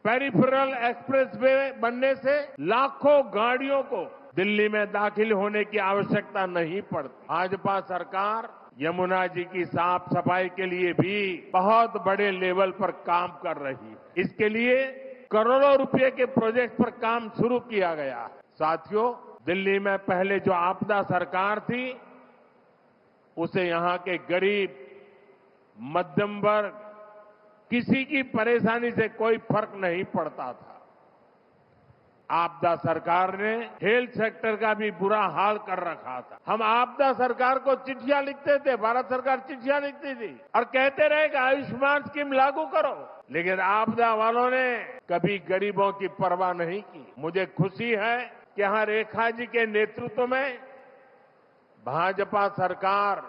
Peripheral expressway बनने से लाखों गाड़ियों को दिल्ली में दाखिल होने की आवश्यकता नहीं पड़ती। भाजपा सरकार यमुना जी की साफ सफाई के लिए भी बहुत बड़े लेवल पर काम कर रही है। इसके लिए करोड़ों रुपए के प्रोजेक्ट पर काम शुरू किया गया है। साथियों, दिल्ली में पहले जो आपदा सरकार थी, उसे यहां के गरीब, मध्यम वर्ग, किसी की परेशानी से कोई फर्क नहीं पड़ता था। आपदा सरकार ने हेल्थ सेक्टर का भी बुरा हाल कर रखा था। हम आपदा सरकार को चिट्ठियां लिखते थे, भारत सरकार चिट्ठियां लिखती थी और कहते रहे कि आयुष्मान स्कीम लागू करो, लेकिन आपदा वालों ने कभी गरीबों की परवाह नहीं की। मुझे खुशी है कि यहां रेखा जी के नेतृत्व में भाजपा सरकार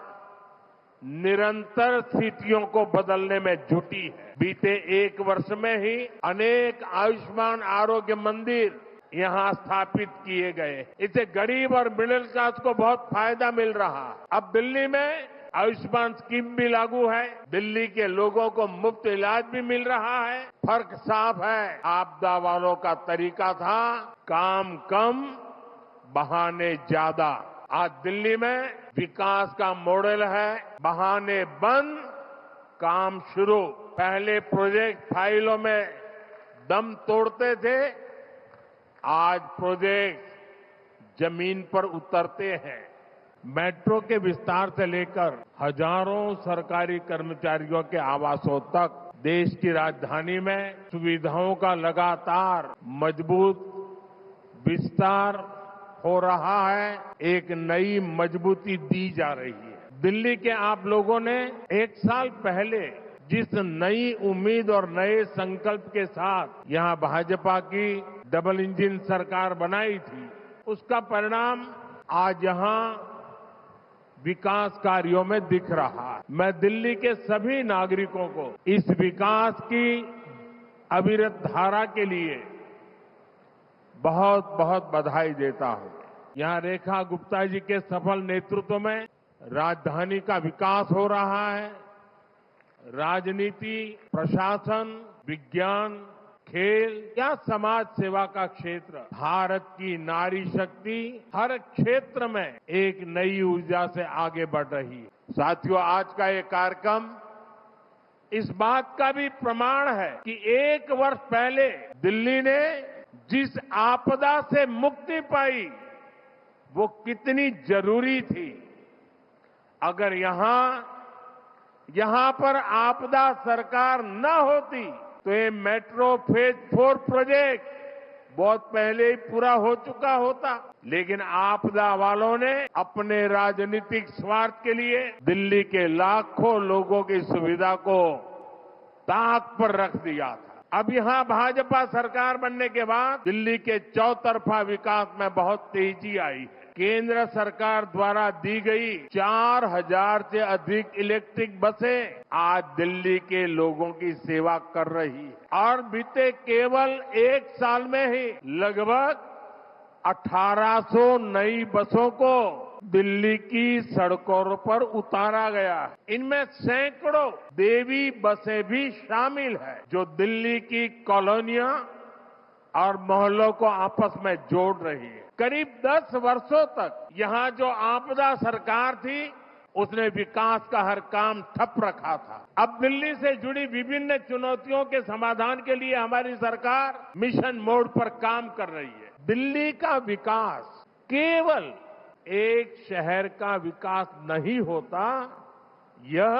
निरंतर स्थितियों को बदलने में जुटी है। बीते एक वर्ष में ही अनेक आयुष्मान आरोग्य मंदिर यहां स्थापित किए गए। इससे गरीब और मिडिल क्लास को बहुत फायदा मिल रहा है। अब दिल्ली में आयुष्मान स्कीम भी लागू है, दिल्ली के लोगों को मुफ्त इलाज भी मिल रहा है। फर्क साफ है, आपदा वालों का तरीका था काम कम, बहाने ज्यादा। आज दिल्ली में विकास का मॉडल है बहाने बंद, काम शुरू। पहले प्रोजेक्ट फाइलों में दम तोड़ते थे, आज प्रोजेक्ट जमीन पर उतरते हैं। मेट्रो के विस्तार से लेकर हजारों सरकारी कर्मचारियों के आवासों तक देश की राजधानी में सुविधाओं का लगातार मजबूत विस्तार हो रहा है। एक नई मजबूती दी जा रही है। दिल्ली के आप लोगों ने एक साल पहले जिस नई उम्मीद और नए संकल्प के साथ यहां भाजपा की डबल इंजन सरकार बनाई थी, उसका परिणाम आज यहां विकास कार्यों में दिख रहा है। मैं दिल्ली के सभी नागरिकों को इस विकास की अविरत धारा के लिए बहुत बहुत बधाई देता हूं। यहां रेखा गुप्ता जी के सफल नेतृत्व में राजधानी का विकास हो रहा है। राजनीति, प्रशासन, विज्ञान, खेल या समाज सेवा का क्षेत्र, भारत की नारी शक्ति हर क्षेत्र में एक नई ऊर्जा से आगे बढ़ रही है। साथियों, आज का ये कार्यक्रम इस बात का भी प्रमाण है कि एक वर्ष पहले दिल्ली ने जिस आपदा से मुक्ति पाई वो कितनी जरूरी थी। अगर यहां पर आपदा सरकार न होती तो ये मेट्रो फेज 4 प्रोजेक्ट बहुत पहले ही पूरा हो चुका होता। लेकिन आपदा वालों ने अपने राजनीतिक स्वार्थ के लिए दिल्ली के लाखों लोगों की सुविधा को ताक पर रख दिया था। अब यहां भाजपा सरकार बनने के बाद दिल्ली के चौतरफा विकास में बहुत तेजी आई है। केंद्र सरकार द्वारा दी गई 4000 से अधिक इलेक्ट्रिक बसें आज दिल्ली के लोगों की सेवा कर रही है और बीते केवल एक साल में ही लगभग 1800 नई बसों को दिल्ली की सड़कों पर उतारा गया है। इनमें सैकड़ों देवी बसें भी शामिल है जो दिल्ली की कॉलोनियां और मोहल्लों को आपस में जोड़ रही है। करीब 10 वर्षों तक यहां जो आपदा सरकार थी उसने विकास का हर काम ठप रखा था। अब दिल्ली से जुड़ी विभिन्न चुनौतियों के समाधान के लिए हमारी सरकार मिशन मोड पर काम कर रही है। दिल्ली का विकास केवल एक शहर का विकास नहीं होता, यह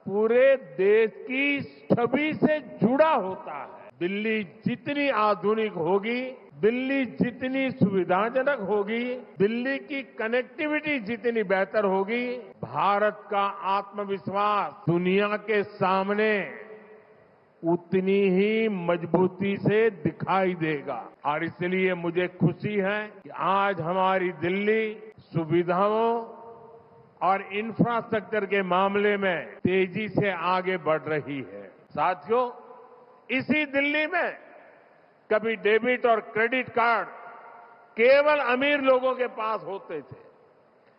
पूरे देश की छवि से जुड़ा होता है। दिल्ली जितनी आधुनिक होगी, दिल्ली जितनी सुविधाजनक होगी, दिल्ली की कनेक्टिविटी जितनी बेहतर होगी, भारत का आत्मविश्वास दुनिया के सामने उतनी ही मजबूती से दिखाई देगा। और इसलिए मुझे खुशी है कि आज हमारी दिल्ली सुविधाओं और इंफ्रास्ट्रक्चर के मामले में तेजी से आगे बढ़ रही है। साथियों, इसी दिल्ली में कभी डेबिट और क्रेडिट कार्ड केवल अमीर लोगों के पास होते थे,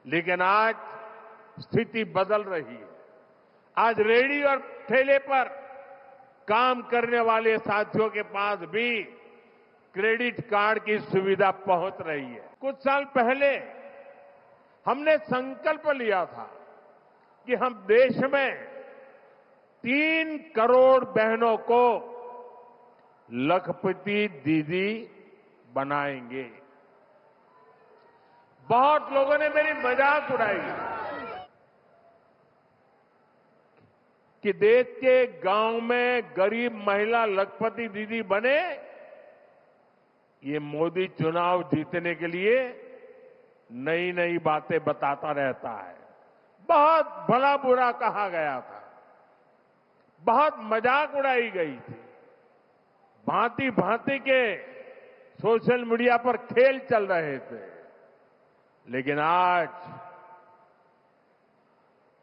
लेकिन आज स्थिति बदल रही है। आज रेहड़ी और ठेले पर काम करने वाले साथियों के पास भी क्रेडिट कार्ड की सुविधा पहुंच रही है। कुछ साल पहले हमने संकल्प लिया था कि हम देश में 3 करोड़ बहनों को लखपति दीदी बनाएंगे। बहुत लोगों ने मेरी मजाक उड़ाई कि देश के गांव में गरीब महिला लखपति दीदी बने, ये मोदी चुनाव जीतने के लिए नई नई बातें बताता रहता है। बहुत भला बुरा कहा गया था, बहुत मजाक उड़ाई गई थी, भांति भांति के सोशल मीडिया पर खेल चल रहे थे। लेकिन आज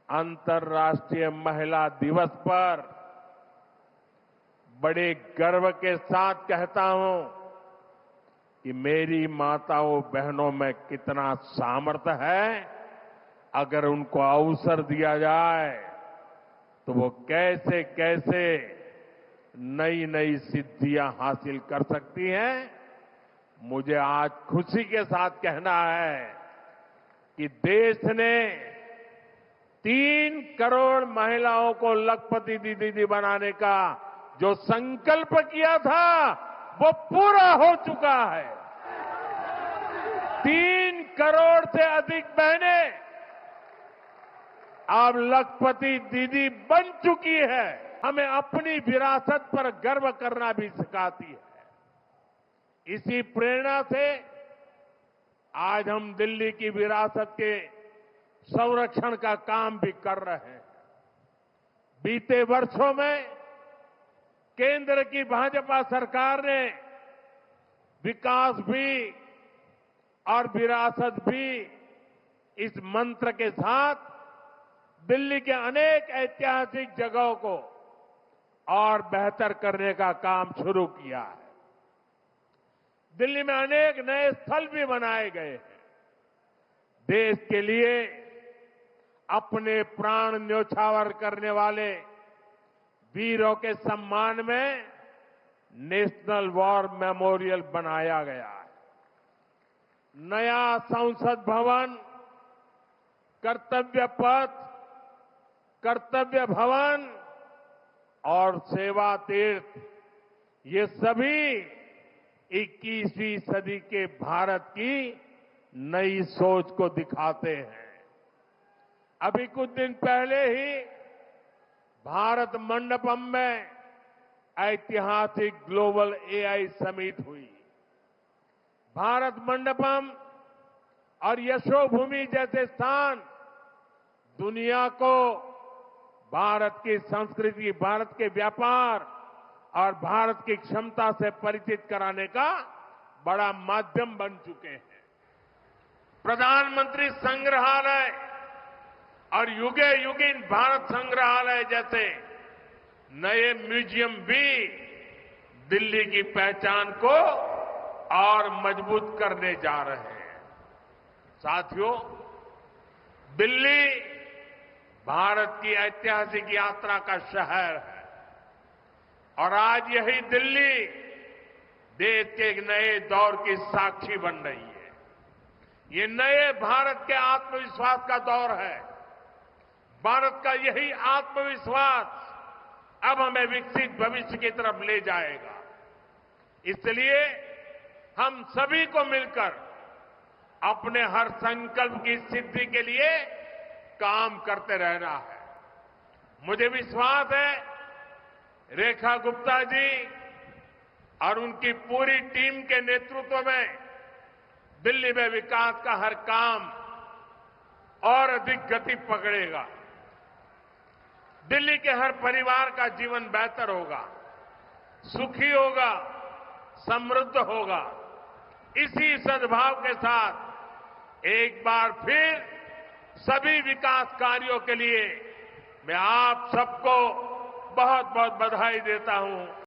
अंतर्राष्ट्रीय महिला दिवस पर बड़े गर्व के साथ कहता हूं कि मेरी माताओं बहनों में कितना सामर्थ्य है। अगर उनको अवसर दिया जाए तो वो कैसे कैसे नई नई सिद्धियां हासिल कर सकती हैं। मुझे आज खुशी के साथ कहना है कि देश ने 3 करोड़ महिलाओं को लखपति दीदी बनाने का जो संकल्प किया था वो पूरा हो चुका है। 3 करोड़ से अधिक बहनें अब लखपति दीदी बन चुकी है। हमें अपनी विरासत पर गर्व करना भी सिखाती है। इसी प्रेरणा से आज हम दिल्ली की विरासत के संरक्षण का काम भी कर रहे हैं। बीते वर्षों में केंद्र की भाजपा सरकार ने विकास भी और विरासत भी इस मंत्र के साथ दिल्ली के अनेक ऐतिहासिक जगहों को और बेहतर करने का काम शुरू किया है। दिल्ली में अनेक नए स्थल भी बनाए गए हैं। देश के लिए अपने प्राण न्योछावर करने वाले वीरों के सम्मान में नेशनल वॉर मेमोरियल बनाया गया है। नया संसद भवन, कर्तव्य पथ, कर्तव्य भवन और सेवा तीर्थ, ये सभी 21वीं सदी के भारत की नई सोच को दिखाते हैं। अभी कुछ दिन पहले ही भारत मंडपम में ऐतिहासिक ग्लोबल एआई समिट हुई। भारत मंडपम और यशोभूमि जैसे स्थान दुनिया को भारत की संस्कृति, भारत के व्यापार और भारत की क्षमता से परिचित कराने का बड़ा माध्यम बन चुके हैं। प्रधानमंत्री संग्रहालय और युगे युगिन भारत संग्रहालय जैसे नए म्यूजियम भी दिल्ली की पहचान को और मजबूत करने जा रहे हैं। साथियों, दिल्ली भारत की ऐतिहासिक यात्रा का शहर है और आज यही दिल्ली देश के एक नए दौर की साक्षी बन रही है। ये नए भारत के आत्मविश्वास का दौर है। भारत का यही आत्मविश्वास अब हमें विकसित भविष्य की तरफ ले जाएगा। इसलिए हम सभी को मिलकर अपने हर संकल्प की सिद्धि के लिए काम करते रहना है। मुझे विश्वास है रेखा गुप्ता जी और उनकी पूरी टीम के नेतृत्व में दिल्ली में विकास का हर काम और अधिक गति पकड़ेगा। दिल्ली के हर परिवार का जीवन बेहतर होगा, सुखी होगा, समृद्ध होगा। इसी सद्भाव के साथ एक बार फिर सभी विकास कार्यों के लिए मैं आप सबको बहुत बहुत बधाई देता हूं।